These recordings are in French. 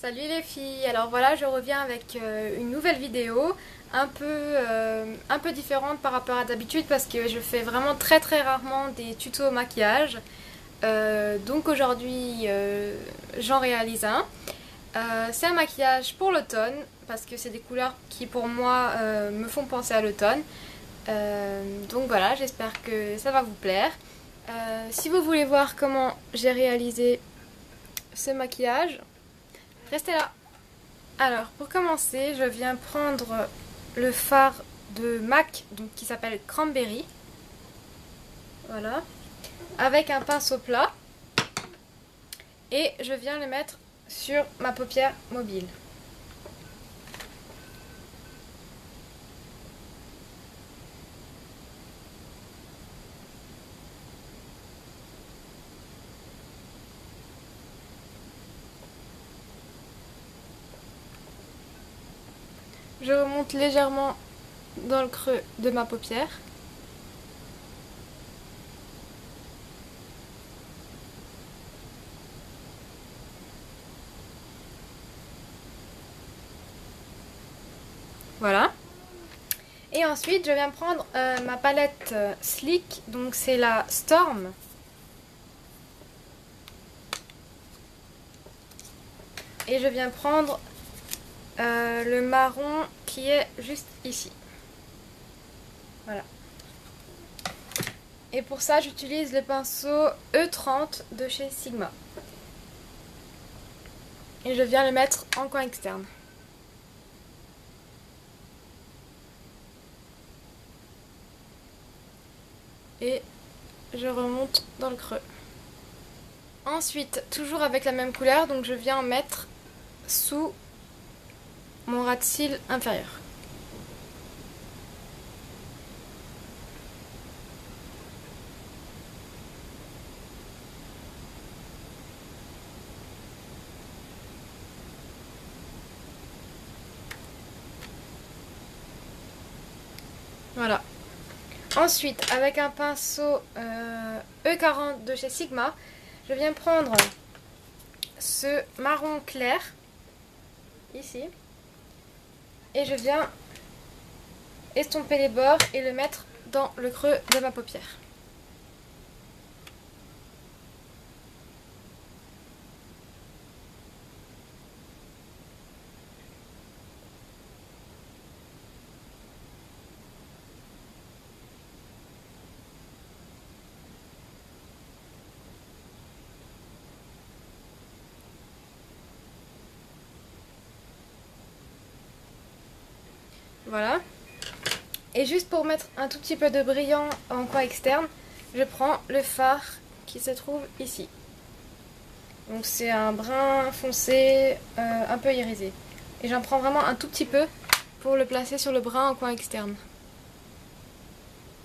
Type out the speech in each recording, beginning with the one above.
Salut les filles, alors voilà je reviens avec une nouvelle vidéo un peu différente par rapport à d'habitude parce que je fais vraiment très rarement des tutos maquillage. Donc aujourd'hui j'en réalise un. C'est un maquillage pour l'automne parce que c'est des couleurs qui pour moi me font penser à l'automne. Donc voilà, j'espère que ça va vous plaire. Si vous voulez voir comment j'ai réalisé ce maquillage, restez là. Alors pour commencer, je viens prendre le fard de MAC donc, qui s'appelle Cranberry. Voilà. Avec un pinceau plat. Et je viens le mettre sur ma paupière mobile. Je remonte légèrement dans le creux de ma paupière. Voilà. Et ensuite, je viens prendre ma palette Sleek, donc c'est la Storm. Et je viens prendre le marron qui est juste ici. Voilà. Et pour ça, j'utilise le pinceau E30 de chez Sigma. Et je viens le mettre en coin externe. Et je remonte dans le creux. Ensuite, toujours avec la même couleur, donc je viens en mettre sous mon ras de cils inférieur. Voilà. Ensuite, avec un pinceau E40 de chez Sigma, je viens prendre ce marron clair, ici, et je viens estomper les bords et le mettre dans le creux de ma paupière. Voilà. Et juste pour mettre un tout petit peu de brillant en coin externe, je prends le fard qui se trouve ici. Donc c'est un brun foncé, un peu irisé. Et j'en prends vraiment un tout petit peu pour le placer sur le brun en coin externe.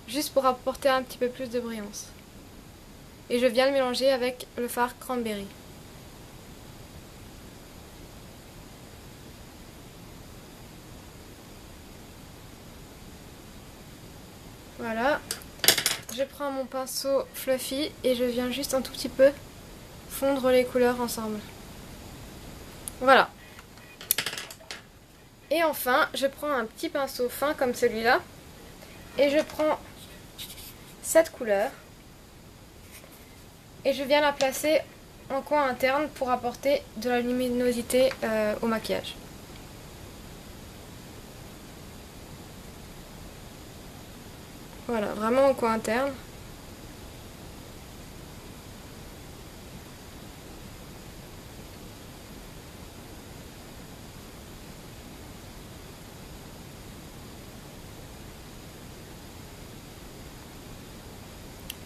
Juste pour apporter un petit peu plus de brillance. Et je viens le mélanger avec le fard Cranberry. Voilà. Je prends mon pinceau fluffy et je viens juste un tout petit peu fondre les couleurs ensemble. Voilà. Et enfin, je prends un petit pinceau fin comme celui-là et je prends cette couleur et je viens la placer en coin interne pour apporter de la luminosité au maquillage. Voilà, vraiment en coin interne.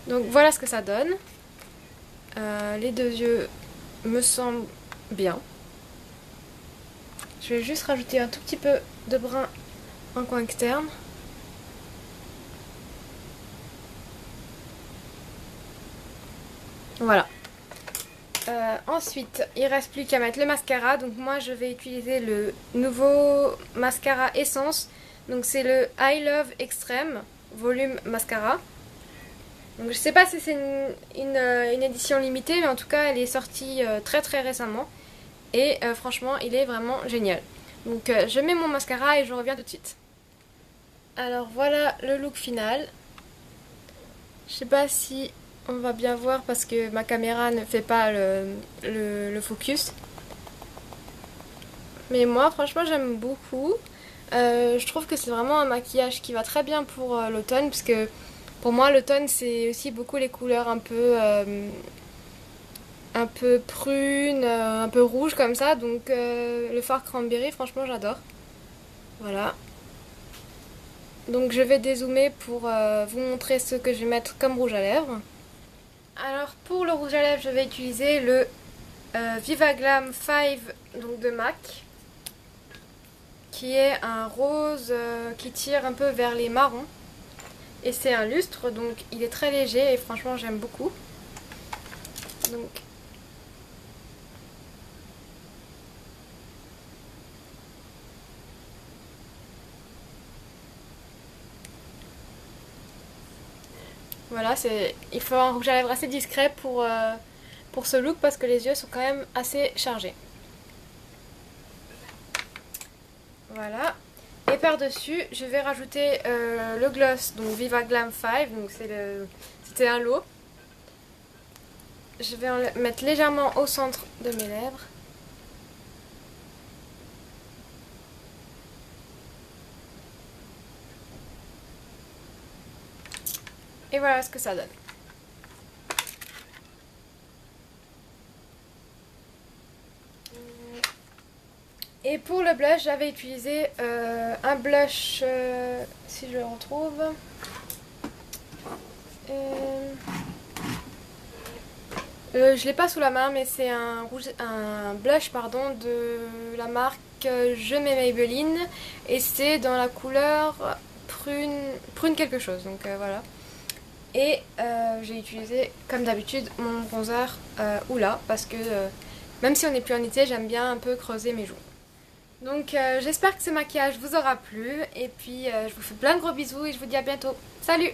Donc voilà ce que ça donne. Les deux yeux me semblent bien. Je vais juste rajouter un tout petit peu de brun en coin externe. Voilà. Ensuite, il ne reste plus qu'à mettre le mascara. Donc moi, je vais utiliser le nouveau mascara Essence. Donc c'est le I Love Extreme Volume Mascara. Donc je sais pas si c'est une édition limitée, mais en tout cas, elle est sortie très récemment. Et franchement, il est vraiment génial. Donc je mets mon mascara et je reviens tout de suite. Alors voilà le look final. Je sais pas si on va bien voir parce que ma caméra ne fait pas le focus. Mais moi franchement j'aime beaucoup. Je trouve que c'est vraiment un maquillage qui va très bien pour l'automne, parce que pour moi l'automne c'est aussi beaucoup les couleurs un peu prunes, un peu rouges comme ça. Donc le fard cranberry franchement j'adore. Voilà. Donc je vais dézoomer pour vous montrer ce que je vais mettre comme rouge à lèvres. Alors pour le rouge à lèvres je vais utiliser le Viva Glam 5 donc de MAC, qui est un rose qui tire un peu vers les marrons. Et c'est un lustre, donc il est très léger et franchement j'aime beaucoup. Donc voilà, il faut un rouge à lèvres assez discret pour ce look parce que les yeux sont quand même assez chargés. Voilà. Et par-dessus, je vais rajouter le gloss, donc Viva Glam 5, donc c'était un lot. Je vais en mettre légèrement au centre de mes lèvres. Et voilà ce que ça donne. Et pour le blush, j'avais utilisé un blush, si je le retrouve. Je l'ai pas sous la main, mais c'est un blush pardon, de la marque Je mets Maybelline. Et c'est dans la couleur prune quelque chose. Donc voilà. Et j'ai utilisé, comme d'habitude, mon bronzer Oula. Parce que même si on n'est plus en été, j'aime bien un peu creuser mes joues. Donc j'espère que ce maquillage vous aura plu. Et puis je vous fais plein de gros bisous et je vous dis à bientôt. Salut!